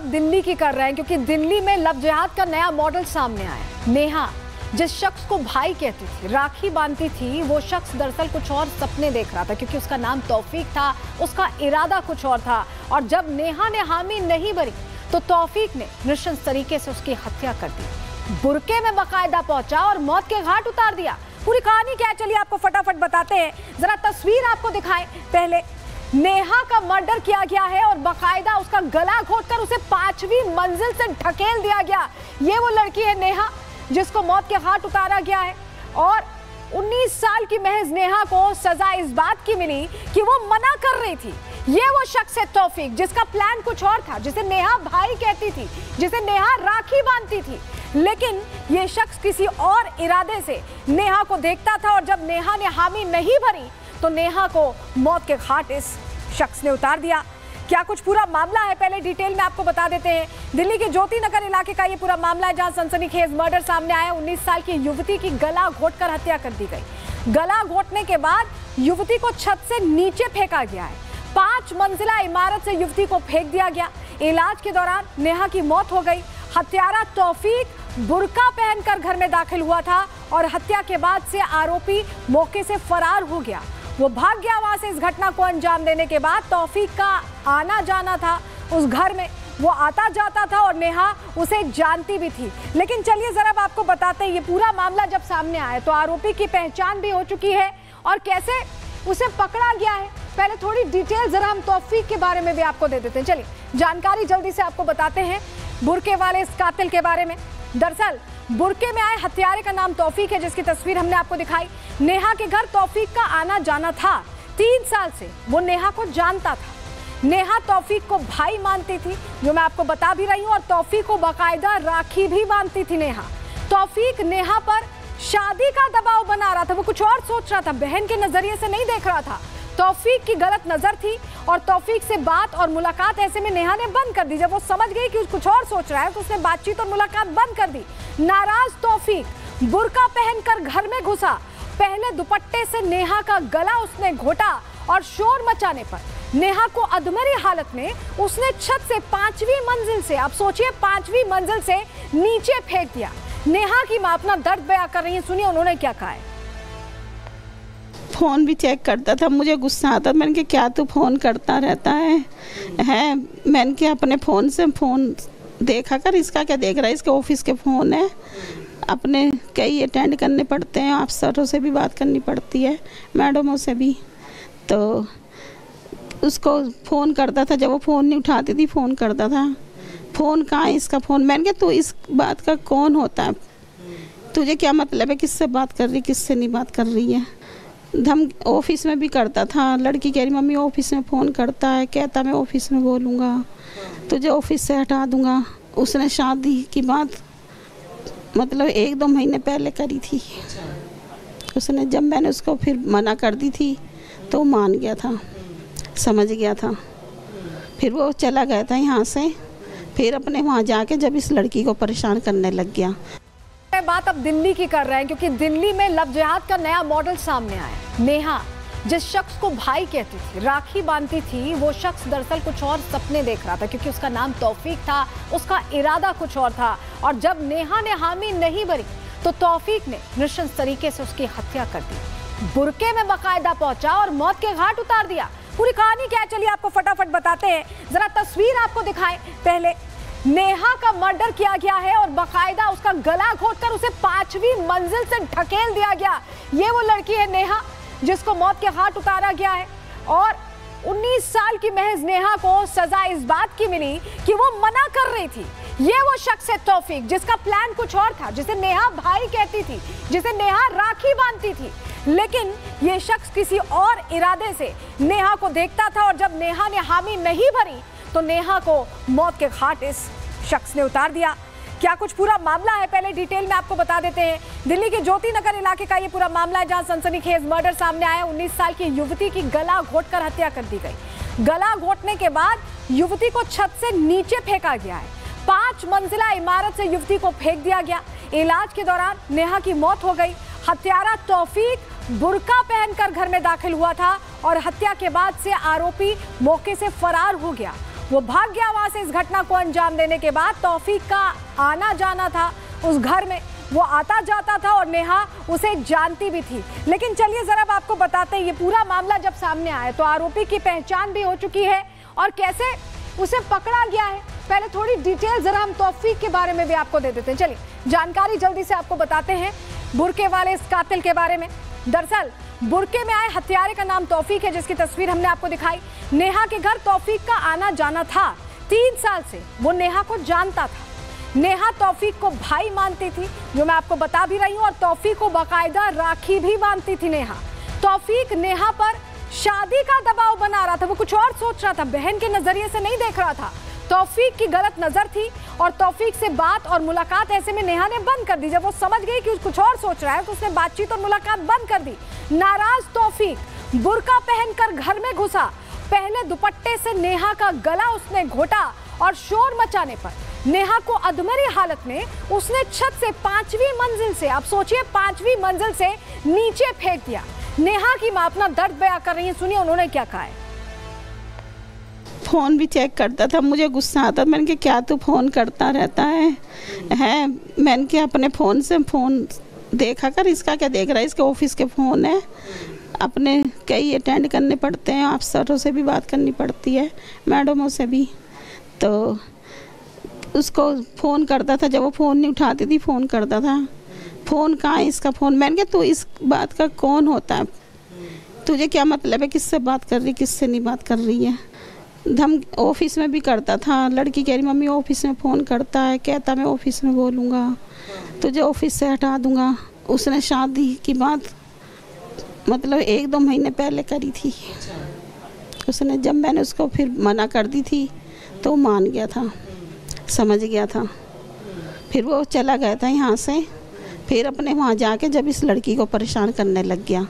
दिल्ली की कर रहे हैं क्योंकि दिल्ली में लव जिहाद का नया मॉडल सामने आया। नेहा जिस शख्स को भाई कहती थी, राखी बांधती थी, वो शख्स दरअसल कुछ और सपने देख रहा था क्योंकि उसका नाम तौफीक था, उसका इरादा कुछ और था। और जब नेहा ने हामी नहीं भरी तो तौफीक ने नृशंस तरीके से उसकी हत्या कर दी। बुरके में बाकायदा पहुंचा और मौत के घाट उतार दिया। पूरी कहानी क्या है चलिए आपको फटाफट बताते हैं। जरा तस्वीर आपको दिखाएं। पहले नेहा का मर्डर किया गया है और बाकायदा उसका गला घोटकर उसे 5वीं मंजिल से ढकेल दिया गया। ये वो लड़की है नेहा जिसको मौत के घाट उतारा गया है। और 19 साल की महज नेहा को सजा इस बात की मिली कि वो मना कर रही थी। ये वो शख्स है तौफीक जिसका प्लान कुछ और था, जिसे नेहा भाई कहती थी, जिसे नेहा राखी बांधती थी। लेकिन ये शख्स किसी और इरादे से नेहा को देखता था और जब नेहा ने हामी नहीं भरी तो नेहा को मौत के घाट इस शख्स ने उतार दिया। क्या कुछ पूरा मामला है पहले डिटेल में आपको बता देते हैं। दिल्ली के ज्योति नगर इलाके का ये पूरा मामला है जहां सनसनीखेज मर्डर सामने आया। 19 साल की युवती की गला घोटकर हत्या कर दी गई। गला घोटने के बाद युवती को छत से नीचे फेंका गया है। 5 मंजिला इमारत से युवती को फेंक दिया गया। इलाज के दौरान नेहा की मौत हो गई। हत्यारा तौफीक बुर्का पहनकर घर में दाखिल हुआ था और हत्या के बाद से आरोपी मौके से फरार हो गया। वो भाग गया वहां से। इस घटना को अंजाम देने के बाद तौफीक का आना जाना था उस घर में, वो आता जाता था और नेहा उसे जानती भी थी। लेकिन चलिए जरा अब आपको बताते हैं ये पूरा मामला जब सामने आया तो आरोपी की पहचान भी हो चुकी है और कैसे उसे पकड़ा गया है। पहले थोड़ी डिटेल जरा हम तौफीक के बारे में भी आपको दे देते हैं। चलिए जानकारी जल्दी से आपको बताते हैं बुरके वाले इस कातिल के बारे में। दरअसल बुरके में आए हत्यारे का नाम तौफीक है जिसकी तस्वीर हमने आपको दिखाई। नेहा के घर तौफीक का आना जाना था। 3 साल से वो नेहा को जानता था। नेहा तौफीक को भाई मानती थी जो मैं आपको बता भी रही हूँ और तौफीक को बाकायदा राखी भी बांधती थी नेहा। तौफीक नेहा पर शादी का दबाव बना रहा था, वो कुछ और सोच रहा था, बहन के नजरिए से नहीं देख रहा था। तौफीक की गलत नजर थी और तौफीक से बात और मुलाकात ऐसे में नेहा ने बंद कर दी। जब वो समझ गई कि कुछ और सोच रहा है तो उसने बातचीत और मुलाकात बंद कर दी। नाराज तौफीक बुर्का पहनकर घर में घुसा। पहले दुपट्टे से नेहा का गला उसने घोटा और शोर मचाने पर नेहा को अधमरी हालत में उसने छत से 5वीं मंजिल से, आप सोचिए 5वीं मंजिल से नीचे फेंक दिया। नेहा की मां अपना दर्द बयां कर रही है, सुनिए उन्होंने क्या कहा है। फ़ोन भी चेक करता था, मुझे गुस्सा आता। मैंने कहा क्या तू फ़ोन करता रहता है मैंने कहा अपने फ़ोन से फ़ोन देखा कर, इसका क्या देख रहा है, इसके ऑफिस के फ़ोन है, अपने कई अटेंड करने पड़ते हैं, अफसरों से भी बात करनी पड़ती है, मैडमों से भी। तो उसको फ़ोन करता था, जब वो फ़ोन नहीं उठाती थी फ़ोन करता था, फ़ोन कहाँ है इसका फ़ोन। मैंने कहा तू इस बात का कौन होता है, तुझे क्या मतलब है, किससे बात कर रही किससे नहीं बात कर रही है। धम ऑफिस में भी करता था। लड़की कह रही मम्मी ऑफिस में फ़ोन करता है, कहता मैं ऑफिस में बोलूँगा, तुझे ऑफिस से हटा दूँगा। उसने शादी की बात मतलब 1-2 महीने पहले करी थी उसने। जब मैंने उसको फिर मना कर दी थी तो मान गया था, समझ गया था। फिर वो चला गया था यहाँ से, फिर अपने वहाँ जाके जब इस लड़की को परेशान करने लग गया। बात अब दिल्ली की कर रहे हैं क्योंकि दिल्ली में लव जिहाद का नया मॉडल सामने आया। नेहा जिस शख्स को भाई कहती थी, राखी बांधती थी, वो शख्स दरअसल कुछ और सपने देख रहा था क्योंकि उसका नाम तौफीक था, उसका इरादा कुछ और था। और जब नेहा ने हामी नहीं भरी तो तौफीक ने नृशंस तरीके से उसकी हत्या कर दी। बुरके में बाकायदा पहुंचा और मौत के घाट उतार दिया। पूरी कहानी क्या है चलिए आपको फटाफट बताते हैं। जरा तस्वीर आपको दिखाएं। पहले नेहा का मर्डर किया गया है और बाकायदा उसका गला घोटकर उसे 5वीं मंजिल से ढकेल दिया गया। ये वो लड़की है नेहा जिसको मौत के घाट उतारा गया है। और 19 साल की महज नेहा को सजा इस बात की मिली कि वो मना कर रही थी। ये वो शख्स है तौफीक जिसका प्लान कुछ और था, जिसे नेहा भाई कहती थी, जिसे नेहा राखी बांधती थी। लेकिन ये शख्स किसी और इरादे से नेहा को देखता था और जब नेहा ने हामी नहीं भरी तो नेहा को मौत के घाट इस शख्स ने उतार दिया। क्या कुछ पूरा मामला है पहले डिटेल में आपको बता देते हैं। दिल्ली के ज्योति नगर इलाके का ये पूरा मामला है जहां सनसनीखेज मर्डर सामने आया। 19 साल की युवती की गला घोटकर हत्या कर दी गई। गला घोटने के बाद युवती को छत से नीचे फेंका गया है। 5 मंजिला इमारत से युवती को फेंक दिया गया। इलाज के दौरान नेहा की मौत हो गई। हत्यारा तौफीक बुर्का पहनकर घर में दाखिल हुआ था और हत्या के बाद से आरोपी मौके से फरार हो गया। वो भाग गया वहां से इस घटना को अंजाम देने के बाद। तौफीक का आना जाना था उस घर में, वो आता जाता था और नेहा उसे जानती भी थी। लेकिन चलिए जरा अब आपको बताते हैं, ये पूरा मामला जब सामने आया तो आरोपी की पहचान भी हो चुकी है और कैसे उसे पकड़ा गया है। पहले थोड़ी डिटेल जरा हम तौफीक के बारे में भी आपको दे देते हैं। चलिए जानकारी जल्दी से आपको बताते हैं बुरके वाले इस कातिल के बारे में। दरअसल बुरके में आए हत्यारे का नाम तौफीक है, जिसकी तस्वीर हमने आपको दिखाई। नेहा के घर तौफीक का आना जाना था। 3 साल से वो नेहा को जानता था। नेहा तौफीक को भाई मानती थी, जो मैं आपको बता भी रही हूँ, और तौफीक को बाकायदा राखी भी बांधती थी नेहा। तौफीक नेहा पर शादी का दबाव बना रहा था, वो कुछ और सोच रहा था, बहन के नजरिए से नहीं देख रहा था। तौफीक की गलत नजर थी और तौफीक से बात और मुलाकात ऐसे में नेहा ने बंद कर दी। जब वो समझ गई कि कुछ और सोच रहा है तो उसने बातचीत और मुलाकात बंद कर दी। नाराज तौफीक बुर्का पहनकर घर में घुसा। पहले दुपट्टे से नेहा का गला उसने घोटा और शोर मचाने पर नेहा को अधमरी हालत में उसने छत से 5वीं मंजिल से, आप सोचिए 5वीं मंजिल से नीचे फेंक दिया। नेहा की मां अपना दर्द बयां कर रही है, सुनिए उन्होंने क्या कहा है। फ़ोन भी चेक करता था, मुझे गुस्सा आता। मैंने कहा क्या तू फ़ोन करता रहता है मैंने कहा अपने फ़ोन से फ़ोन देखा कर, इसका क्या देख रहा है, इसके ऑफिस के फ़ोन है, अपने कई अटेंड करने पड़ते हैं, अफसरों से भी बात करनी पड़ती है, मैडमों से भी। तो उसको फ़ोन करता था, जब वो फ़ोन नहीं उठाती थी फ़ोन करता था, फ़ोन कहाँ है इसका फ़ोन। मैंने कहा तू इस बात का कौन होता है, तुझे क्या मतलब है, किससे बात कर रही किससे नहीं बात कर रही है। धम ऑफिस में भी करता था। लड़की कह रही मम्मी ऑफिस में फ़ोन करता है, कहता मैं ऑफिस में बोलूँगा, तुझे ऑफिस से हटा दूँगा। उसने शादी की बात मतलब 1-2 महीने पहले करी थी उसने। जब मैंने उसको फिर मना कर दी थी तो मान गया था, समझ गया था। फिर वो चला गया था यहाँ से, फिर अपने वहाँ जाके जब इस लड़की को परेशान करने लग गया।